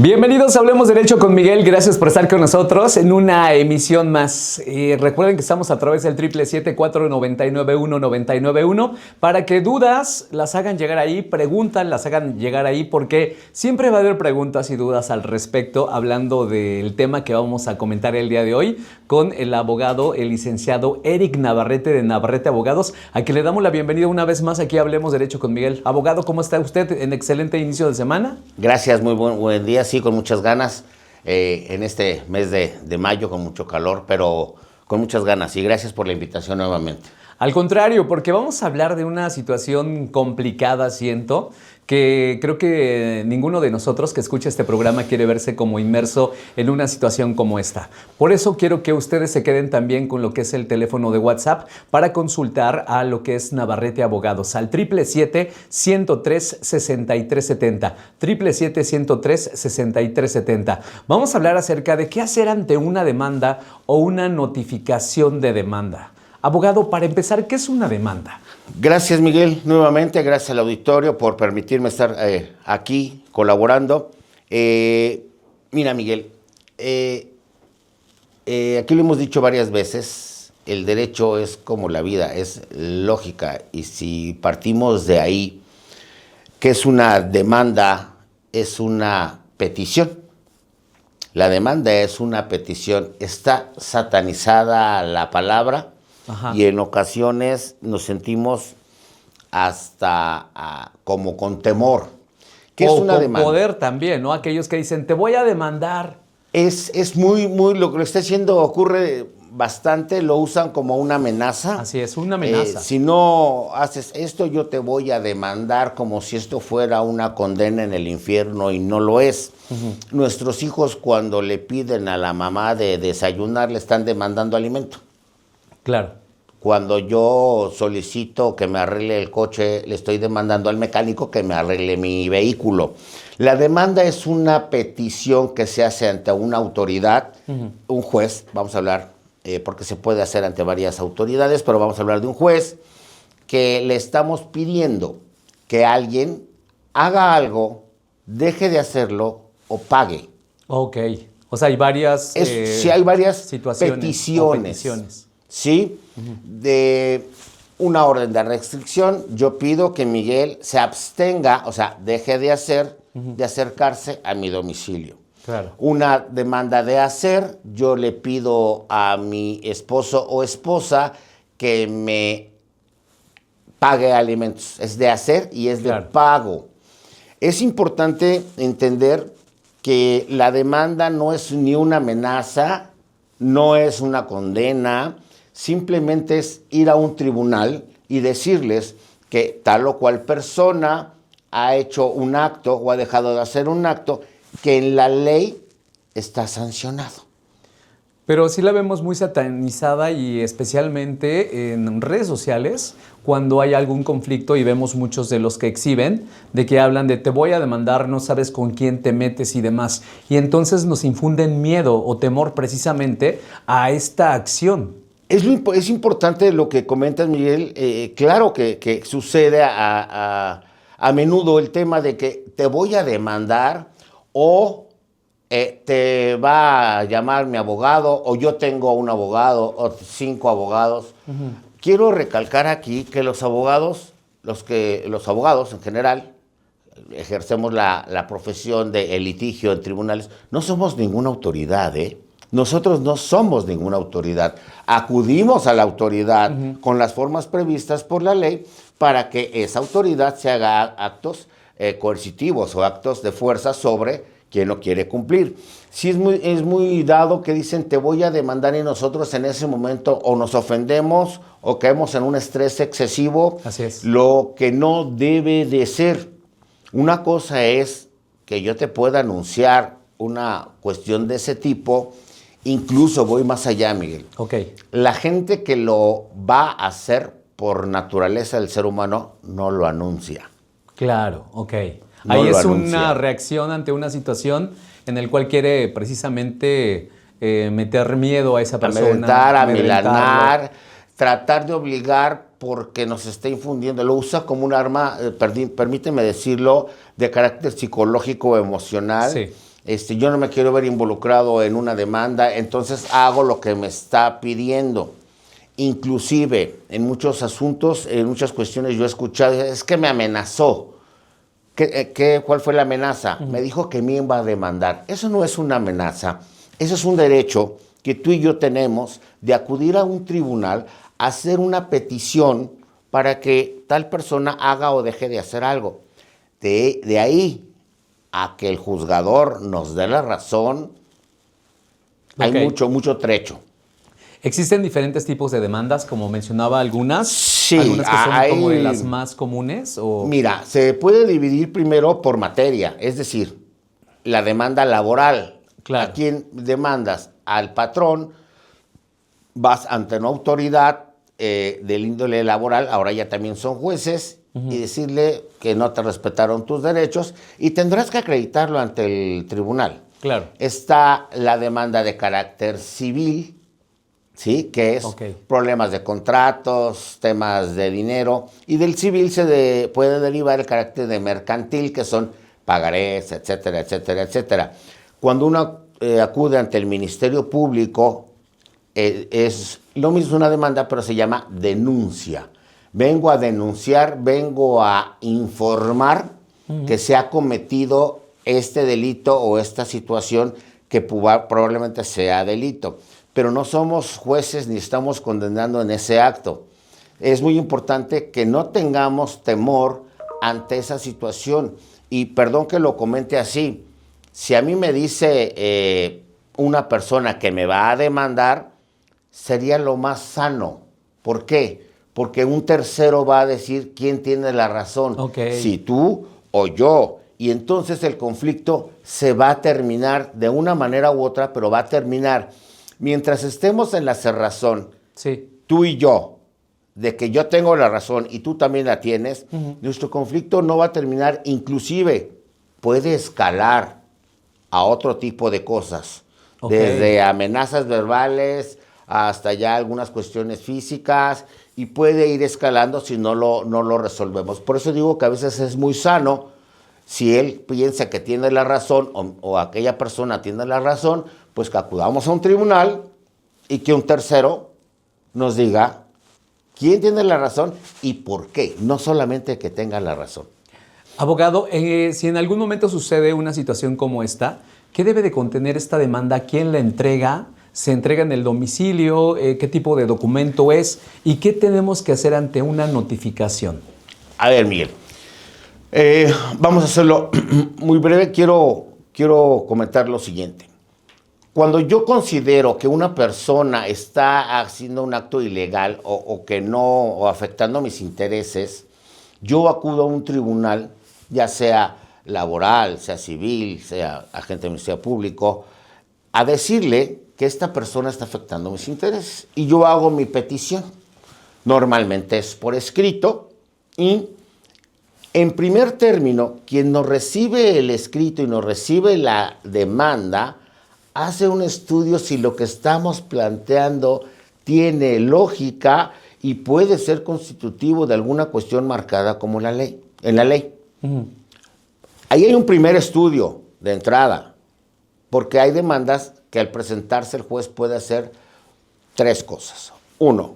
Bienvenidos a Hablemos Derecho con Miguel, gracias por estar con nosotros en una emisión más. Recuerden que estamos a través del 777-499-1991 para que dudas las hagan llegar ahí, preguntas las hagan llegar ahí, porque siempre va a haber preguntas y dudas al respecto, hablando del tema que vamos a comentar el día de hoy con el abogado, el licenciado Eric Navarrete de Navarrete Abogados, a quien le damos la bienvenida una vez más aquí a Hablemos Derecho con Miguel. Abogado, ¿cómo está usted en excelente inicio de semana? Gracias, muy buen día. Sí, con muchas ganas en este mes de mayo, con mucho calor, pero con muchas ganas. Y gracias por la invitación nuevamente. Al contrario, porque vamos a hablar de una situación complicada, siento, que creo que ninguno de nosotros que escucha este programa quiere verse como inmerso en una situación como esta. Por eso quiero que ustedes se queden también con lo que es el teléfono de WhatsApp para consultar a lo que es Navarrete Abogados al 777-103-6370. 777-103-6370. Vamos a hablar acerca de qué hacer ante una demanda o una notificación de demanda. Abogado, para empezar, ¿qué es una demanda? Gracias, Miguel, nuevamente, gracias al auditorio por permitirme estar aquí colaborando. Mira, Miguel, aquí lo hemos dicho varias veces, el derecho es como la vida, es lógica, y si partimos de ahí, ¿qué es una demanda? Es una petición. La demanda es una petición, está satanizada la palabra. Ajá. Y en ocasiones nos sentimos hasta como con temor. ¿Qué es una demanda? Poder también, ¿no? Aquellos que dicen, te voy a demandar. Es muy, lo que lo está haciendo ocurre bastante, lo usan como una amenaza. Así es, una amenaza. Si no haces esto, yo te voy a demandar, como si esto fuera una condena en el infierno, y no lo es. Nuestros hijos, cuando le piden a la mamá de desayunar, le están demandando alimento. Claro. Cuando yo solicito que me arregle el coche, le estoy demandando al mecánico que me arregle mi vehículo. La demanda es una petición que se hace ante una autoridad, un juez, vamos a hablar, porque se puede hacer ante varias autoridades, pero vamos a hablar de un juez, que le estamos pidiendo que alguien haga algo, deje de hacerlo o pague. Ok, o sea, hay varias sí, hay varias situaciones, peticiones. ¿Sí? De una orden de restricción, yo pido que Miguel se abstenga, o sea, deje de acercarse a mi domicilio. Claro. Una demanda de hacer, yo le pido a mi esposo o esposa que me pague alimentos. Es de hacer y es de pago. Es importante entender que la demanda no es ni una amenaza, no es una condena. Simplemente es ir a un tribunal y decirles que tal o cual persona ha hecho un acto o ha dejado de hacer un acto que en la ley está sancionado. Pero sí la vemos muy satanizada, y especialmente en redes sociales, cuando hay algún conflicto, y vemos muchos de los que exhiben, de que hablan de te voy a demandar, no sabes con quién te metes y demás. Y entonces nos infunden miedo o temor precisamente a esta acción. Es importante lo que comentas, Miguel. Claro que sucede a menudo el tema de que te voy a demandar o te va a llamar mi abogado, o yo tengo un abogado o 5 abogados. Quiero recalcar aquí que los abogados en general, ejercemos la profesión de litigio en tribunales, no somos ninguna autoridad, Nosotros no somos ninguna autoridad. Acudimos a la autoridad con las formas previstas por la ley para que esa autoridad se haga actos coercitivos o actos de fuerza sobre quien no quiere cumplir. Sí es muy dado que dicen te voy a demandar, y nosotros en ese momento o nos ofendemos o caemos en un estrés excesivo. Así es. Lo que no debe de ser. Una cosa es que yo te pueda anunciar una cuestión de ese tipo. Incluso voy más allá, Miguel. Okay. La gente que lo va a hacer por naturaleza del ser humano no lo anuncia. Claro, ok. No ahí es anuncia. Una reacción ante una situación en la cual quiere precisamente meter miedo a esa persona. Amilanar, tratar de obligar porque nos está infundiendo. Lo usa como un arma, permíteme decirlo, de carácter psicológico o emocional. Sí. yo no me quiero ver involucrado en una demanda, entonces hago lo que me está pidiendo. Inclusive, en muchos asuntos, en muchas cuestiones yo he escuchado, es que me amenazó. ¿Cuál fue la amenaza? Me dijo que me iba a demandar. Eso no es una amenaza, eso es un derecho que tú y yo tenemos de acudir a un tribunal a hacer una petición para que tal persona haga o deje de hacer algo. De ahí a que el juzgador nos dé la razón, hay mucho trecho. ¿Existen diferentes tipos de demandas, como mencionaba algunas? Sí, algunas que son como de las más comunes. ¿O? Mira, se puede dividir primero por materia, es decir, la demanda laboral. Claro. ¿A quién demandas? Al patrón, vas ante una autoridad del índole laboral, ahora ya también son jueces, y decirle que no te respetaron tus derechos y tendrás que acreditarlo ante el tribunal. Claro. Está la demanda de carácter civil, ¿sí? Que es problemas de contratos, temas de dinero, y del civil puede derivar el carácter de mercantil, que son pagarés, etcétera, etcétera, etcétera. Cuando uno acude ante el Ministerio Público, es lo mismo una demanda, pero se llama denuncia. Vengo a denunciar, vengo a informar que se ha cometido este delito o esta situación que probablemente sea delito. Pero no somos jueces ni estamos condenando en ese acto. Es muy importante que no tengamos temor ante esa situación. Y perdón que lo comente así, si a mí me dice una persona que me va a demandar, sería lo más sano. ¿Por qué? Porque un tercero va a decir quién tiene la razón, si tú o yo. Y entonces el conflicto se va a terminar de una manera u otra, pero va a terminar. Mientras estemos en la cerrazón, tú y yo, de que yo tengo la razón y tú también la tienes, nuestro conflicto no va a terminar, inclusive puede escalar a otro tipo de cosas, desde amenazas verbales hasta ya algunas cuestiones físicas, y puede ir escalando si no lo resolvemos. Por eso digo que a veces es muy sano, si él piensa que tiene la razón o aquella persona tiene la razón, pues que acudamos a un tribunal y que un tercero nos diga quién tiene la razón y por qué, no solamente que tenga la razón. Abogado, si en algún momento sucede una situación como esta, ¿qué debe de contener esta demanda? ¿Quién la entrega? ¿Se entrega en el domicilio? ¿Qué tipo de documento es? ¿Y qué tenemos que hacer ante una notificación? A ver, Miguel, vamos a hacerlo muy breve. Quiero comentar lo siguiente. Cuando yo considero que una persona está haciendo un acto ilegal o afectando mis intereses, yo acudo a un tribunal, ya sea laboral, sea civil, sea agente de Ministerio Público, a decirle que esta persona está afectando mis intereses. Y yo hago mi petición. Normalmente es por escrito y, en primer término, quien nos recibe el escrito y nos recibe la demanda hace un estudio si lo que estamos planteando tiene lógica y puede ser constitutivo de alguna cuestión marcada como en la ley. Ahí hay un primer estudio de entrada, porque hay demandas que al presentarse el juez puede hacer tres cosas. Uno,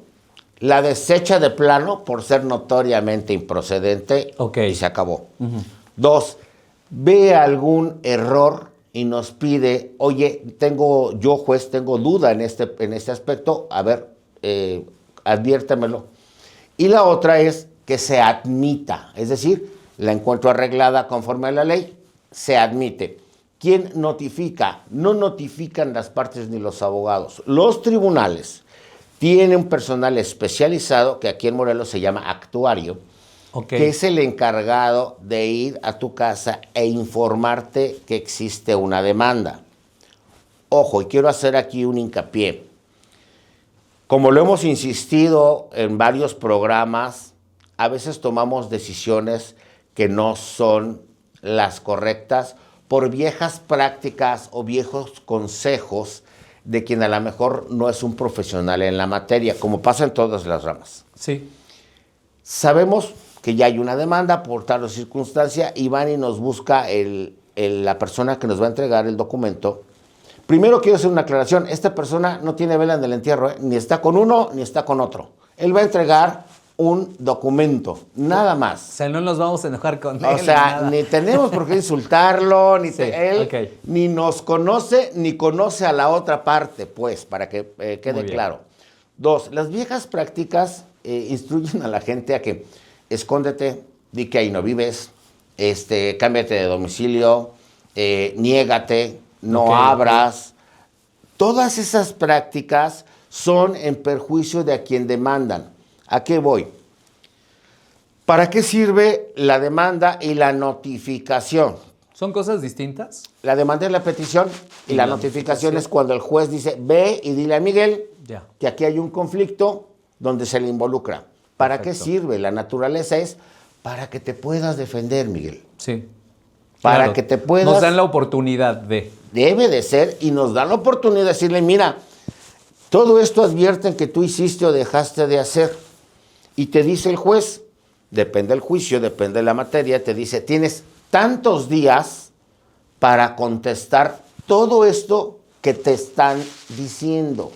la desecha de plano por ser notoriamente improcedente y se acabó. Dos, ve algún error y nos pide, oye, yo juez tengo duda en este aspecto, a ver, adviértemelo. Y la otra es que se admita, es decir, la encuentro arreglada conforme a la ley, se admite. ¿Quién notifica? No notifican las partes ni los abogados. Los tribunales tienen un personal especializado, que aquí en Morelos se llama actuario, que es el encargado de ir a tu casa e informarte que existe una demanda. Ojo, y quiero hacer aquí un hincapié. Como lo hemos insistido en varios programas, a veces tomamos decisiones que no son las correctas por viejas prácticas o viejos consejos de quien a lo mejor no es un profesional en la materia, como pasa en todas las ramas. Sí. Sabemos que ya hay una demanda por tal circunstancia y van y nos busca el la persona que nos va a entregar el documento, primero quiero hacer una aclaración. Esta persona no tiene vela en el entierro, ni está con uno ni está con otro. Él va a entregar un documento, nada más. O sea, no nos vamos a enojar con él. O sea, ni tenemos por qué insultarlo, ni Sí, él okay. ni nos conoce, ni conoce a la otra parte, pues, para que quede claro. 2, las viejas prácticas instruyen a la gente a que escóndete, di que ahí no vives, cámbiate de domicilio, niégate, no abras. Todas esas prácticas son en perjuicio de a quien demandan. ¿A qué voy? ¿Para qué sirve la demanda y la notificación? ¿Son cosas distintas? La demanda es la petición y la notificación es cuando el juez dice, ve y dile a Miguel que aquí hay un conflicto donde se le involucra. ¿Para qué sirve? La naturaleza es para que te puedas defender, Miguel. Sí. Para que te puedas... Nos dan la oportunidad de... Debe de ser, y nos dan la oportunidad de decirle, mira, todo esto advierten que tú hiciste o dejaste de hacer. Y te dice el juez, depende del juicio, depende de la materia, te dice, tienes tantos días para contestar todo esto que te están diciendo.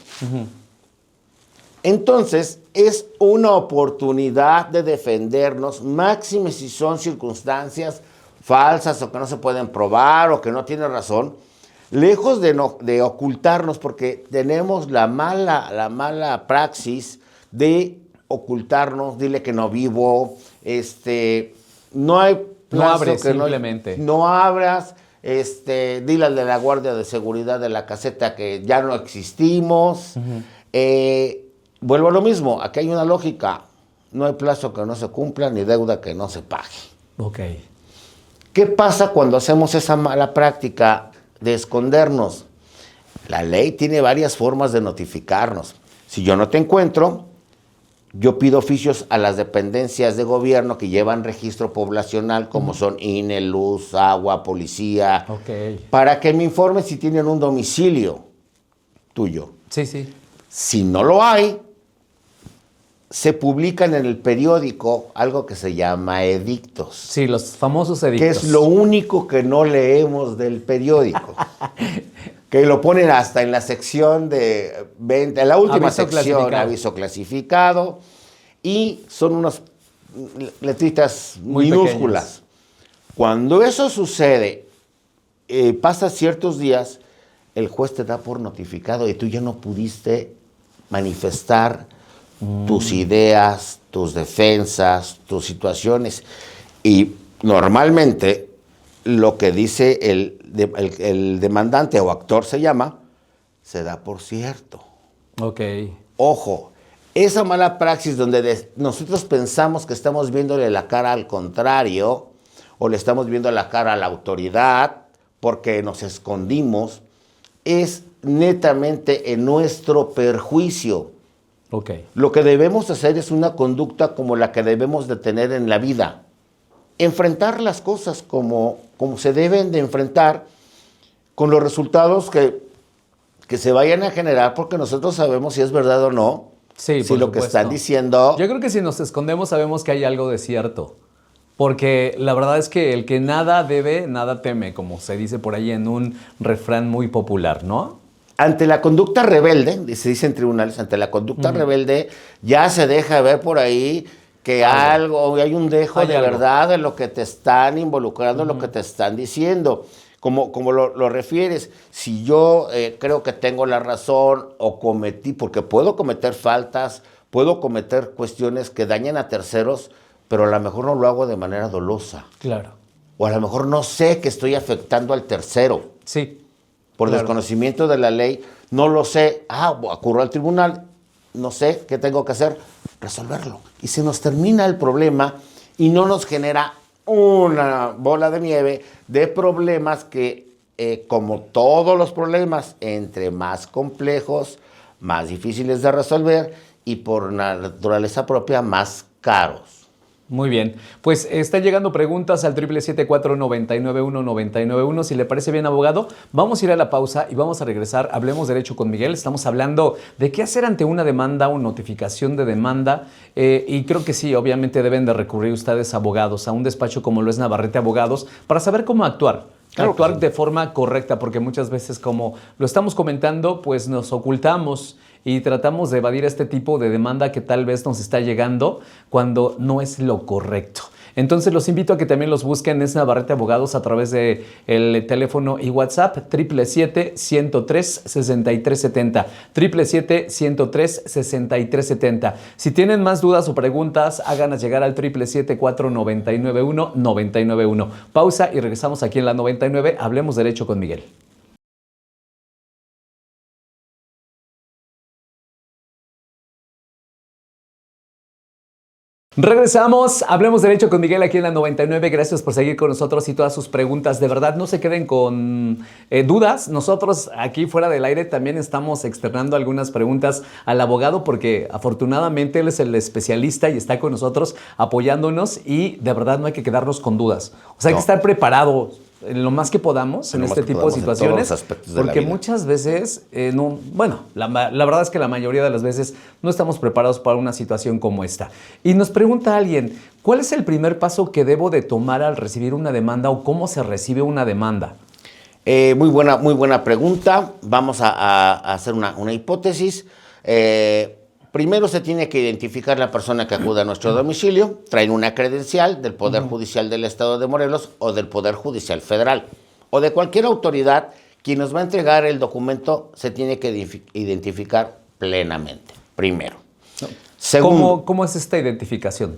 Entonces, es una oportunidad de defendernos, máxime si son circunstancias falsas o que no se pueden probar o que no tiene razón, lejos de ocultarnos, porque tenemos la mala praxis de ocultarnos, dile que no vivo, no hay plazo, no abres que simplemente. No abras, dile al de la guardia de seguridad de la caseta que ya no existimos. Vuelvo a lo mismo, aquí hay una lógica, no hay plazo que no se cumpla ni deuda que no se pague. Ok. ¿Qué pasa cuando hacemos esa mala práctica de escondernos? La ley tiene varias formas de notificarnos. Si yo no te encuentro, yo pido oficios a las dependencias de gobierno que llevan registro poblacional, como son INE, Luz, Agua, Policía, para que me informen si tienen un domicilio tuyo. Sí, sí. Si no lo hay, se publican en el periódico algo que se llama edictos. Sí, los famosos edictos. Que es lo único que no leemos del periódico. Que lo ponen hasta en la sección de venta, en la última sección, aviso clasificado, y son unas letritas muy minúsculas. Pequeñas. Cuando eso sucede, pasa ciertos días, el juez te da por notificado y tú ya no pudiste manifestar tus ideas, tus defensas, tus situaciones. Y normalmente lo que dice el demandante o actor se llama, se da por cierto. Ok. Ojo, esa mala praxis donde nosotros pensamos que estamos viéndole la cara al contrario o le estamos viendo la cara a la autoridad porque nos escondimos, es netamente en nuestro perjuicio. Okay. Lo que debemos hacer es una conducta como la que debemos de tener en la vida. Enfrentar las cosas como se deben de enfrentar, con los resultados que se vayan a generar, porque nosotros sabemos si es verdad o no. Sí, si lo que están diciendo... Yo creo que si nos escondemos sabemos que hay algo de cierto. Porque la verdad es que el que nada debe, nada teme, como se dice por ahí en un refrán muy popular, ¿no? Ante la conducta rebelde, se dice en tribunales, ante la conducta rebelde, ya se deja ver por ahí que hay un dejo de verdad de lo que te están involucrando, lo que te están diciendo. Como lo refieres, si yo creo que tengo la razón o cometí, porque puedo cometer faltas, puedo cometer cuestiones que dañan a terceros, pero a lo mejor no lo hago de manera dolosa. Claro. O a lo mejor no sé que estoy afectando al tercero. Sí. Por desconocimiento de la ley, no lo sé. Ocurrió al tribunal, no sé qué tengo que hacer, resolverlo. Y se nos termina el problema y no nos genera una bola de nieve de problemas que, como todos los problemas, entre más complejos, más difíciles de resolver y por naturaleza propia, más caros. Muy bien, pues están llegando preguntas al 774-991-991. Si le parece bien, abogado, vamos a ir a la pausa y vamos a regresar. Hablemos Derecho con Miguel. Estamos hablando de qué hacer ante una demanda o notificación de demanda. Y creo que sí, obviamente deben de recurrir ustedes, abogados, a un despacho como lo es Navarrete Abogados para saber cómo actuar. Claro que actuar sí. de forma correcta, porque muchas veces, como lo estamos comentando, pues nos ocultamos y tratamos de evadir este tipo de demanda que tal vez nos está llegando cuando no es lo correcto. Entonces los invito a que también los busquen en Navarrete Abogados a través de el teléfono y WhatsApp 777-103-6370. 777-103-6370. Si tienen más dudas o preguntas, háganos llegar al 777-499-1991. Pausa y regresamos aquí en la 99. Hablemos Derecho con Miguel. Regresamos, hablemos derecho con Miguel aquí en la 99. Gracias por seguir con nosotros y todas sus preguntas. De verdad, no se queden con dudas. Nosotros aquí fuera del aire también estamos externando algunas preguntas al abogado porque afortunadamente él es el especialista y está con nosotros apoyándonos y de verdad no hay que quedarnos con dudas. O sea, hay que estar preparados en lo más que podamos en este tipo de situaciones, porque muchas veces, la verdad es que la mayoría de las veces no estamos preparados para una situación como esta. Y nos pregunta alguien, ¿cuál es el primer paso que debo de tomar al recibir una demanda o cómo se recibe una demanda? Muy buena pregunta. Vamos a hacer una hipótesis. Primero se tiene que identificar la persona que acude a nuestro domicilio. Traen una credencial del Poder Judicial del Estado de Morelos o del Poder Judicial Federal o de cualquier autoridad. Quien nos va a entregar el documento se tiene que identificar plenamente, primero. Segundo, ¿Cómo es esta identificación?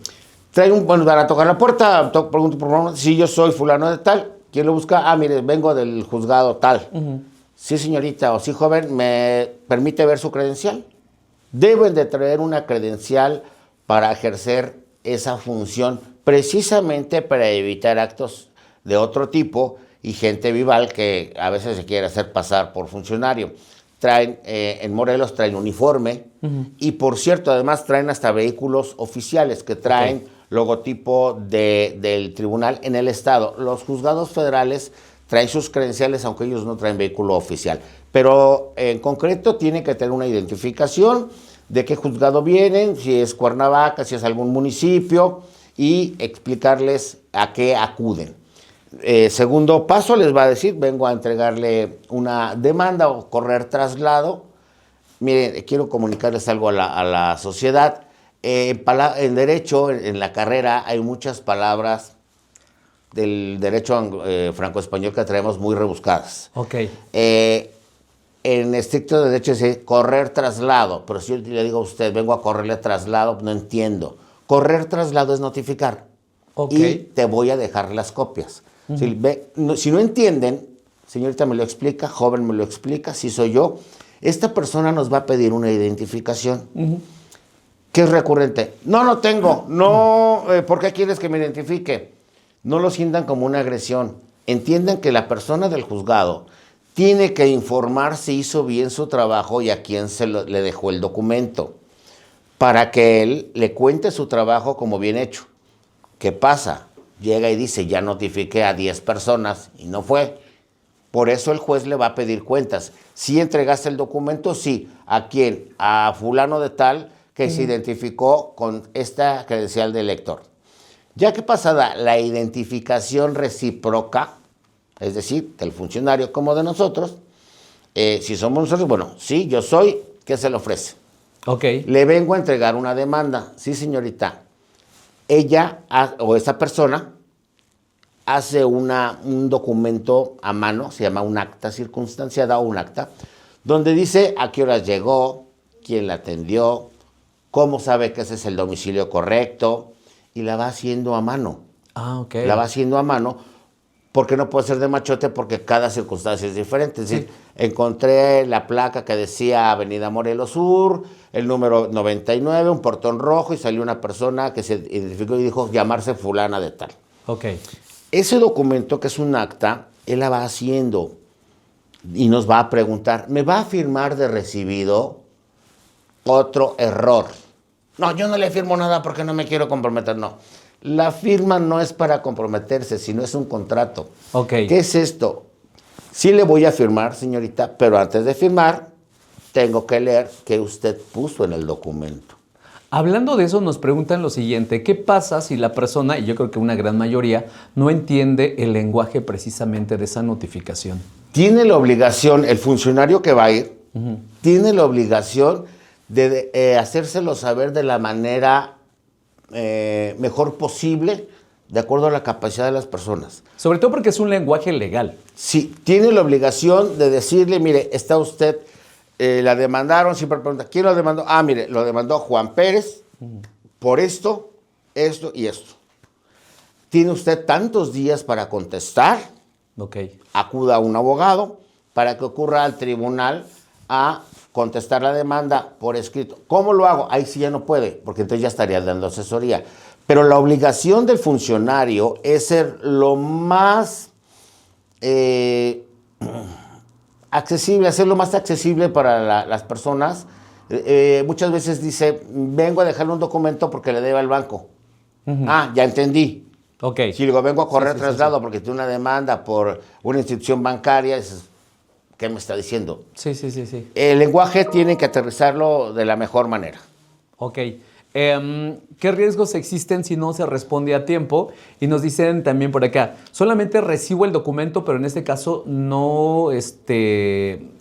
Van a tocar la puerta, pregunto por favor, si yo soy fulano de tal, ¿quién lo busca? Ah, mire, vengo del juzgado tal. Sí, señorita, o sí, joven, ¿me permite ver su credencial? Deben de traer una credencial para ejercer esa función, precisamente para evitar actos de otro tipo y gente vival que a veces se quiere hacer pasar por funcionario. Traen, en Morelos traen uniforme y, por cierto, además traen hasta vehículos oficiales que traen logotipo del tribunal en el estado. Los juzgados federales traen sus credenciales, aunque ellos no traen vehículo oficial. Pero en concreto tienen que tener una identificación de qué juzgado vienen, si es Cuernavaca, si es algún municipio, y explicarles a qué acuden. Segundo paso, les va a decir, vengo a entregarle una demanda o correr traslado. Miren, quiero comunicarles algo a la sociedad. En derecho, en la carrera, hay muchas palabras del derecho franco-español que traemos muy rebuscadas. Ok. En estricto derecho dice correr traslado, pero si yo le digo a usted, vengo a correrle traslado, no entiendo. Correr traslado es notificar. Y te voy a dejar las copias. Si no entienden, señorita me lo explica, joven me lo explica, si soy yo, esta persona nos va a pedir una identificación. ¿Qué es recurrente? No tengo. No, ¿por qué quieres que me identifique? No lo sientan como una agresión. Entiendan que la persona del juzgado tiene que informar si hizo bien su trabajo y a quién le dejó el documento, para que él le cuente su trabajo como bien hecho. ¿Qué pasa? Llega y dice, ya notifiqué a 10 personas y no fue. Por eso el juez le va a pedir cuentas. ¿Sí entregaste el documento? Sí. ¿A quién? A fulano de tal que se identificó con esta credencial de lector. Ya que pasada la identificación recíproca, es decir, del funcionario como de nosotros, si somos nosotros, bueno, sí, yo soy, ¿qué se le ofrece? Le vengo a entregar una demanda. Sí, señorita. Ella o esa persona hace un documento a mano, se llama un acta circunstanciada o un acta, donde dice a qué horas llegó, quién la atendió, cómo sabe que ese es el domicilio correcto, y la va haciendo a mano. La va haciendo a mano porque no puede ser de machote porque cada circunstancia es diferente. Es decir, encontré la placa que decía Avenida Morelos Sur, el número 99, un portón rojo, y salió una persona que se identificó y dijo llamarse fulana de tal. Ese documento, que es un acta, él la va haciendo y nos va a preguntar, ¿me va a firmar de recibido? Otro error. No, yo no le firmo nada porque no me quiero comprometer, no. La firma no es para comprometerse, sino es un contrato. ¿Qué es esto? Sí le voy a firmar, señorita, pero antes de firmar, tengo que leer qué usted puso en el documento. Hablando de eso, nos preguntan lo siguiente: ¿qué pasa si la persona, y yo creo que una gran mayoría, no entiende el lenguaje precisamente de esa notificación? Tiene la obligación, el funcionario que va a ir, tiene la obligación de hacérselo saber de la manera mejor posible, de acuerdo a la capacidad de las personas. Sobre todo porque es un lenguaje legal. Sí, tiene la obligación de decirle, mire, está usted, la demandaron, siempre pregunta, ¿quién lo demandó? Ah, mire, lo demandó Juan Pérez por esto, esto y esto. Tiene usted tantos días para contestar, acuda a un abogado para que ocurra al tribunal a contestar la demanda por escrito. ¿Cómo lo hago? Ahí sí ya no puede, porque entonces ya estaría dando asesoría. Pero la obligación del funcionario es ser lo más accesible, hacerlo más accesible para las personas. Muchas veces dice, vengo a dejarle un documento porque le debe al banco. Ah, ya entendí. Si digo, vengo a correr traslado porque tiene una demanda por una institución bancaria, dices, ¿qué me está diciendo? Sí. El lenguaje tiene que aterrizarlo de la mejor manera. ¿Qué riesgos existen si no se responde a tiempo? Y nos dicen también por acá, solamente recibo el documento, pero en este caso no,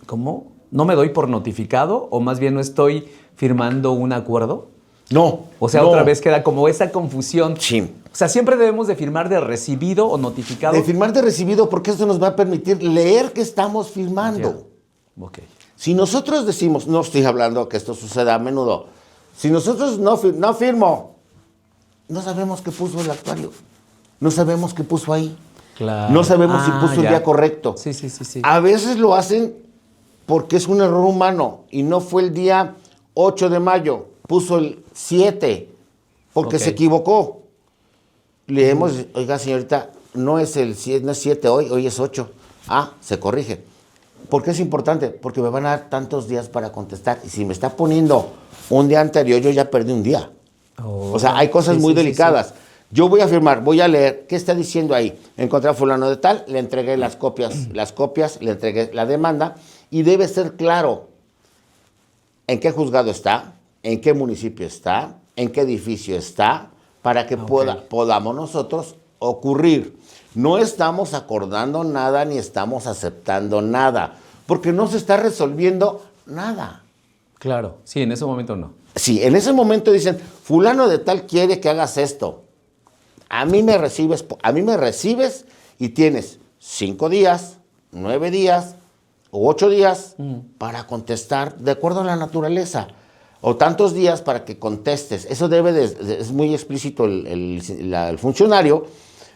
¿cómo? ¿No me doy por notificado? ¿O más bien no estoy firmando un acuerdo? No. O sea, otra vez queda como esa confusión. Sí. O sea, siempre debemos de firmar de recibido o notificado. De firmar de recibido, porque eso nos va a permitir leer que estamos firmando. Si nosotros decimos, no estoy hablando que esto suceda a menudo, si nosotros no firmo, no sabemos qué puso el actuario, no sabemos qué puso ahí, no sabemos si puso el día correcto. Sí. A veces lo hacen porque es un error humano y no fue el día 8 de mayo, puso el 7 porque se equivocó. Leemos, oiga señorita, no es 7 hoy es 8. Ah, se corrige. ¿Por qué es importante? Porque me van a dar tantos días para contestar. Y si me está poniendo un día anterior, yo ya perdí un día. O sea, hay cosas muy delicadas. Yo voy a firmar, voy a leer, ¿qué está diciendo ahí? Encontré a fulano de tal, le entregué las copias, le entregué la demanda, y debe ser claro en qué juzgado está, en qué municipio está, en qué edificio está, para que podamos nosotros ocurrir. No estamos acordando nada ni estamos aceptando nada, porque no se está resolviendo nada. Claro, sí, en ese momento no. Sí, en ese momento dicen, fulano de tal quiere que hagas esto. A mí me recibes y tienes 5 días, 9 días o 8 días para contestar de acuerdo a la naturaleza. O tantos días para que contestes. Eso es muy explícito el funcionario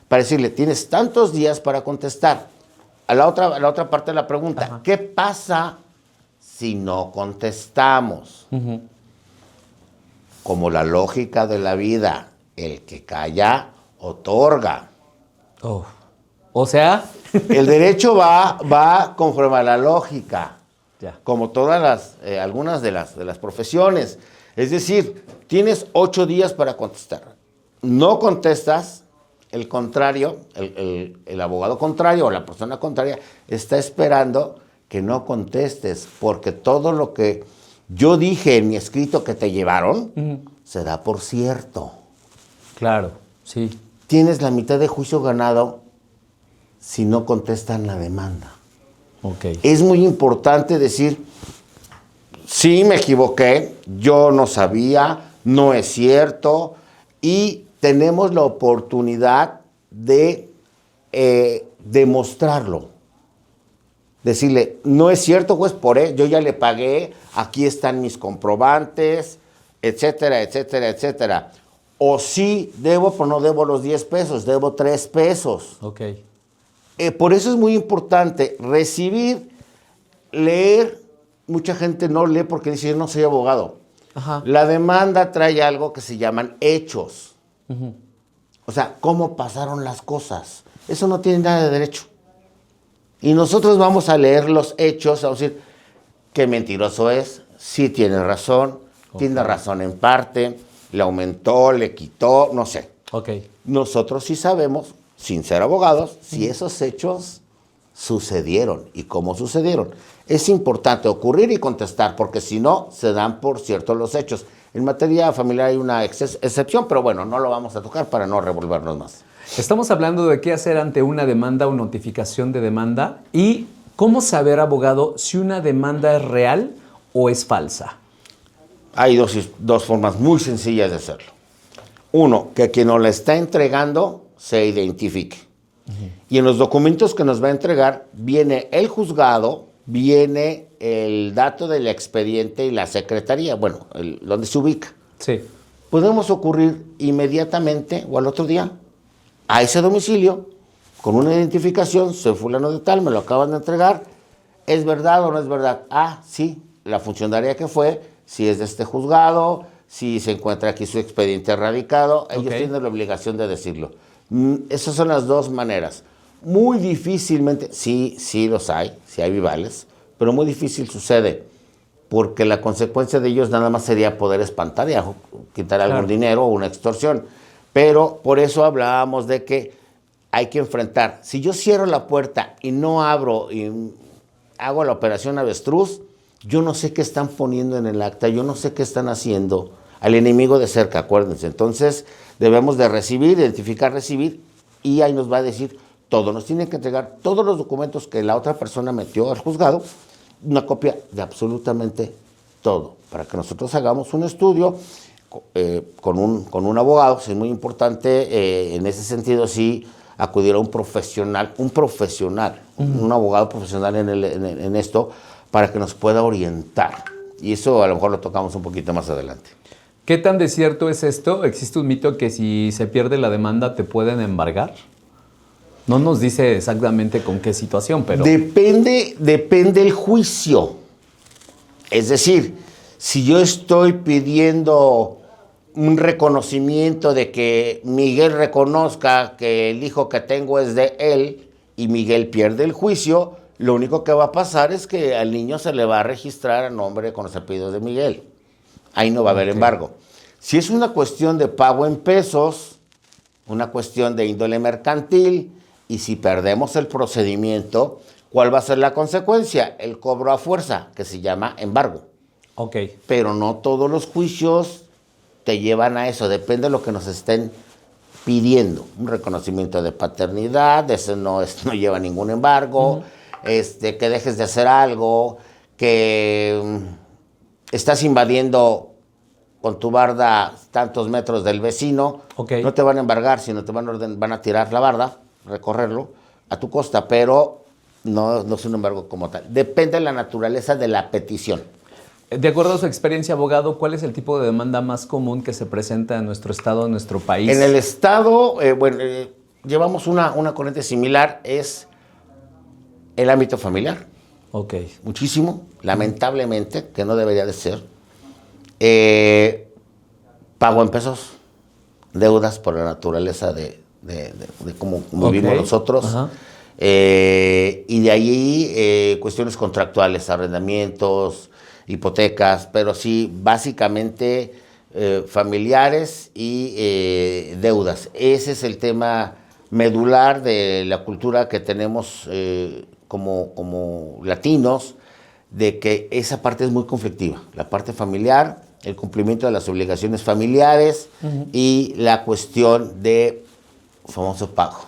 para decirle, tienes tantos días para contestar. A la otra parte de la pregunta, ¿qué pasa si no contestamos? Como la lógica de la vida, el que calla, otorga. O sea... El derecho va conforme a la lógica. Como todas algunas de las profesiones. Es decir, tienes 8 días para contestar. No contestas, el contrario, el abogado contrario o la persona contraria está esperando que no contestes, porque todo lo que yo dije en mi escrito que te llevaron, se da por cierto. Claro, sí. Tienes la mitad de juicio ganado si no contestan la demanda. Es muy importante decir, sí, me equivoqué, yo no sabía, no es cierto, y tenemos la oportunidad de demostrarlo. Decirle, no es cierto, juez, yo ya le pagué, aquí están mis comprobantes, etcétera, etcétera, etcétera. O sí, debo, pero no debo los 10 pesos, debo 3 pesos. Por eso es muy importante recibir, leer. Mucha gente no lee porque dice, yo no soy abogado. La demanda trae algo que se llaman hechos. O sea, cómo pasaron las cosas. Eso no tiene nada de derecho. Y nosotros vamos a leer los hechos, a decir, qué mentiroso es, sí tiene razón, tiene razón en parte, le aumentó, le quitó, no sé. Nosotros sí sabemos, sin ser abogados, si esos hechos sucedieron y cómo sucedieron. Es importante ocurrir y contestar, porque si no, se dan por cierto los hechos. En materia familiar hay una excepción, pero bueno, no lo vamos a tocar para no revolvernos más. Estamos hablando de qué hacer ante una demanda o notificación de demanda y cómo saber, abogado, si una demanda es real o es falsa. Hay dos formas muy sencillas de hacerlo. Uno, que quien nos la está entregando se identifique. Y en los documentos que nos va a entregar viene el juzgado, viene el dato del expediente y la secretaría, bueno, donde se ubica. Sí. Podemos ocurrir inmediatamente o al otro día a ese domicilio con una identificación, soy fulano de tal, me lo acaban de entregar, ¿es verdad o no es verdad? Ah, sí, la funcionaria que fue, si es de este juzgado, si se encuentra aquí su expediente radicado, ellos tienen la obligación de decirlo. Esas son las dos maneras. Muy difícilmente, sí los hay, sí hay vivales, pero muy difícil sucede, porque la consecuencia de ellos nada más sería poder espantar y quitar algún dinero o una extorsión. Pero por eso hablábamos de que hay que enfrentar. Si yo cierro la puerta y no abro y hago la operación avestruz, yo no sé qué están poniendo en el acta, yo no sé qué están haciendo. Al enemigo de cerca, acuérdense. Entonces, debemos de recibir, identificar, recibir, y ahí nos va a decir todo. Nos tienen que entregar todos los documentos que la otra persona metió al juzgado, una copia de absolutamente todo, para que nosotros hagamos un estudio con un abogado. Es muy importante, en ese sentido, sí, acudir a un profesional, un abogado profesional en esto, para que nos pueda orientar. Y eso a lo mejor lo tocamos un poquito más adelante. ¿Qué tan de cierto es esto? ¿Existe un mito que si se pierde la demanda te pueden embargar? No nos dice exactamente con qué situación, pero... Depende el juicio. Es decir, si yo estoy pidiendo un reconocimiento de que Miguel reconozca que el hijo que tengo es de él y Miguel pierde el juicio, lo único que va a pasar es que al niño se le va a registrar a nombre con los apellidos de Miguel. Ahí no va a haber embargo. Si es una cuestión de pago en pesos, una cuestión de índole mercantil, y si perdemos el procedimiento, ¿cuál va a ser la consecuencia? El cobro a fuerza, que se llama embargo. Ok. Pero no todos los juicios te llevan a eso, depende de lo que nos estén pidiendo. Un reconocimiento de paternidad, eso no lleva ningún embargo, que dejes de hacer algo, que estás invadiendo con tu barda tantos metros del vecino, no te van a embargar, sino te van a tirar la barda, recorrerlo a tu costa, pero no es un embargo como tal. Depende de la naturaleza de la petición. De acuerdo a su experiencia, abogado, ¿cuál es el tipo de demanda más común que se presenta en nuestro estado, en nuestro país? En el estado, llevamos una corriente similar, es el ámbito familiar. Ok. Muchísimo, lamentablemente, que no debería de ser. Pago en pesos, deudas por la naturaleza de cómo vivimos nosotros. Y de ahí cuestiones contractuales, arrendamientos, hipotecas, pero sí, básicamente familiares y deudas. Ese es el tema medular de la cultura que tenemos como latinos, de que esa parte es muy conflictiva. La parte familiar, el cumplimiento de las obligaciones familiares y la cuestión de famoso pago.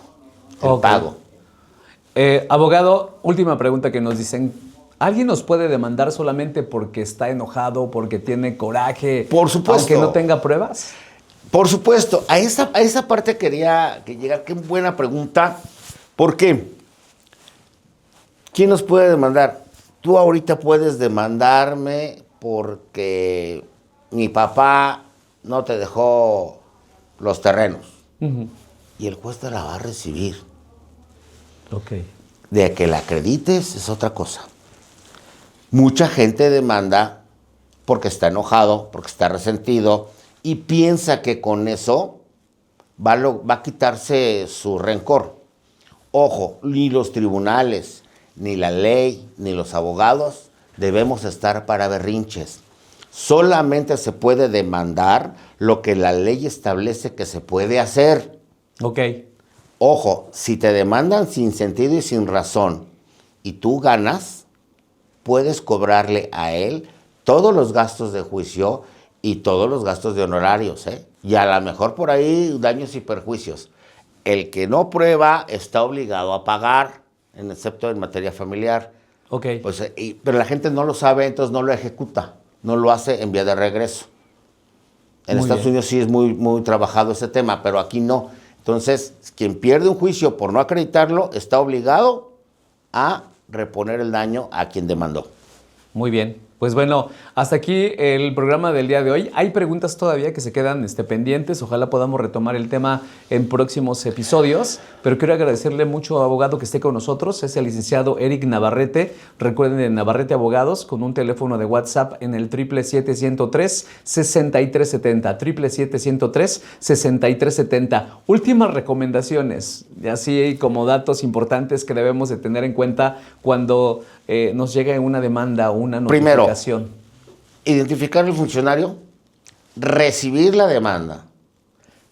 El pago. Abogado, última pregunta que nos dicen. ¿Alguien nos puede demandar solamente porque está enojado, porque tiene coraje? Por supuesto. Aunque no tenga pruebas. Por supuesto. A esa parte quería llegar. Qué buena pregunta. ¿Por qué? ¿Quién nos puede demandar? Tú ahorita puedes demandarme porque mi papá no te dejó los terrenos. Y el juez te la va a recibir. Ok. De que la acredites es otra cosa. Mucha gente demanda porque está enojado, porque está resentido y piensa que con eso va a quitarse su rencor. Ojo, ni los tribunales, ni la ley, ni los abogados debemos estar para berrinches. Solamente se puede demandar lo que la ley establece que se puede hacer. Ok. Ojo, si te demandan sin sentido y sin razón y tú ganas, puedes cobrarle a él todos los gastos de juicio y todos los gastos de honorarios, ¿eh? Y a lo mejor por ahí daños y perjuicios. El que no prueba está obligado a pagar, excepto en materia familiar. Ok. Pues, pero la gente no lo sabe, entonces no lo ejecuta, no lo hace en vía de regreso. En Estados Unidos sí es muy trabajado ese tema, pero aquí no. Entonces, quien pierde un juicio por no acreditarlo está obligado a reponer el daño a quien demandó. Muy bien. Pues bueno, hasta aquí el programa del día de hoy. Hay preguntas todavía que se quedan pendientes. Ojalá podamos retomar el tema en próximos episodios. Pero quiero agradecerle mucho al abogado que esté con nosotros. Es el licenciado Eric Navarrete. Recuerden, de Navarrete Abogados, con un teléfono de WhatsApp en el 777-103-6370. 777-103-6370. Últimas recomendaciones, así como datos importantes que debemos de tener en cuenta cuando nos llega una demanda o una notificación. Primero, identificar el funcionario, recibir la demanda,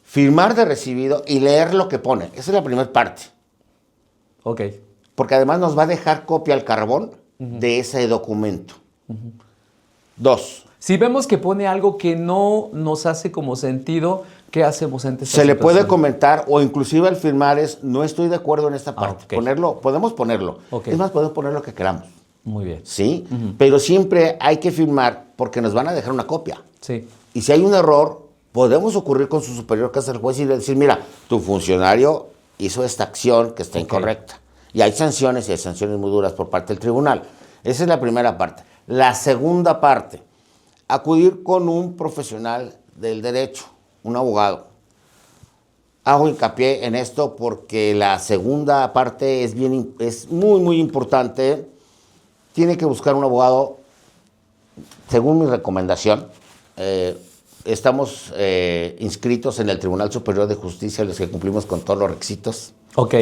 firmar de recibido y leer lo que pone. Esa es la primera parte. Ok. Porque además nos va a dejar copia al carbón de ese documento. 2. Si vemos que pone algo que no nos hace como sentido, ¿qué hacemos ante esta Se le situación? puede comentar, o inclusive al firmar no estoy de acuerdo en esta parte. Ok. Podemos ponerlo. Ok. Es más, podemos poner lo que queramos. Muy bien. ¿Sí? Pero siempre hay que firmar porque nos van a dejar una copia. Sí. Y si hay un error, podemos ocurrir con su superior, que es el juez, y decir, mira, tu funcionario hizo esta acción que está incorrecta. Y hay sanciones muy duras por parte del tribunal. Esa es la primera parte. La segunda parte, acudir con un profesional del derecho, un abogado. Hago hincapié en esto porque la segunda parte es muy importante. Tiene que buscar un abogado, según mi recomendación. Estamos inscritos en el Tribunal Superior de Justicia, los que cumplimos con todos los requisitos. Ok.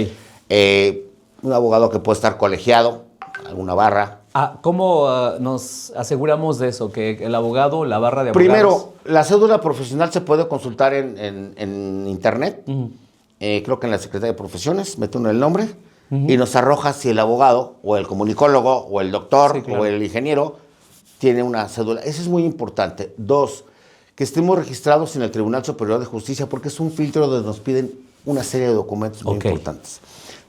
Un abogado que puede estar colegiado, alguna barra. ¿Cómo nos aseguramos de eso? Que el abogado, la barra de abogados... Primero, la cédula profesional se puede consultar en internet. Creo que en la Secretaría de Profesiones, mete uno el nombre. Y nos arroja si el abogado, o el comunicólogo, o el doctor, Sí, claro, o el ingeniero tiene una cédula. Eso es muy importante. 2, que estemos registrados en el Tribunal Superior de Justicia, porque es un filtro donde nos piden una serie de documentos muy importantes.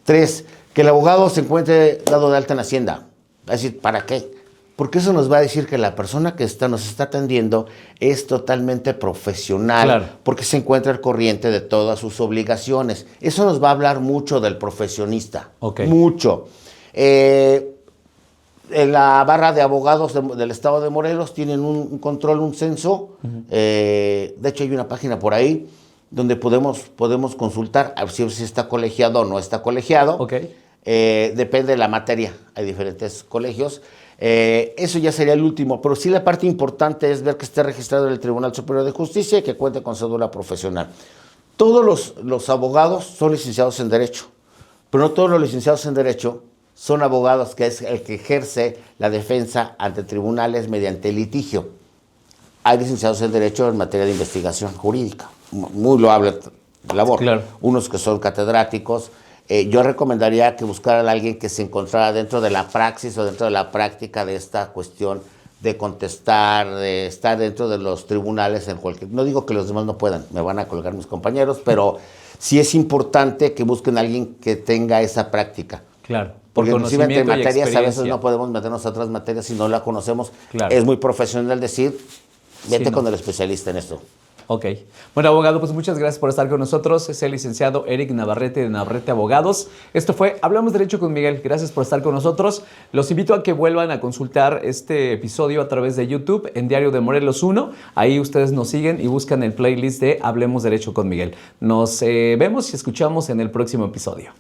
3, que el abogado se encuentre dado de alta en Hacienda. Es decir, ¿para qué? Porque eso nos va a decir que la persona que nos está atendiendo es totalmente profesional, claro, porque se encuentra al corriente de todas sus obligaciones. Eso nos va a hablar mucho del profesionista, mucho. En la barra de abogados del Estado de Morelos tienen un control, un censo. De hecho, hay una página por ahí donde podemos consultar a ver si está colegiado o no está colegiado. Depende de la materia, hay diferentes colegios. Eso ya sería el último, pero sí la parte importante es ver que esté registrado en el Tribunal Superior de Justicia y que cuente con cédula profesional. Todos los abogados son licenciados en Derecho, pero no todos los licenciados en Derecho son abogados, que es el que ejerce la defensa ante tribunales mediante litigio. Hay licenciados en Derecho en materia de investigación jurídica, muy loable labor. Claro. Unos que son catedráticos. Yo recomendaría que buscaran a alguien que se encontrara dentro de la praxis o dentro de la práctica de esta cuestión de contestar, de estar dentro de los tribunales en cualquier... No digo que los demás no puedan, me van a colgar mis compañeros, pero sí es importante que busquen a alguien que tenga esa práctica. Claro. Porque inclusive entre materias a veces no podemos meternos a otras materias si no la conocemos. Claro. Es muy profesional decir, vete con el especialista en esto. Ok. Bueno, abogado, pues muchas gracias por estar con nosotros. Es el licenciado Eric Navarrete de Navarrete Abogados. Esto fue Hablamos Derecho con Miguel. Gracias por estar con nosotros. Los invito a que vuelvan a consultar este episodio a través de YouTube en Diario de Morelos 1. Ahí ustedes nos siguen y buscan el playlist de Hablemos Derecho con Miguel. Nos vemos y escuchamos en el próximo episodio.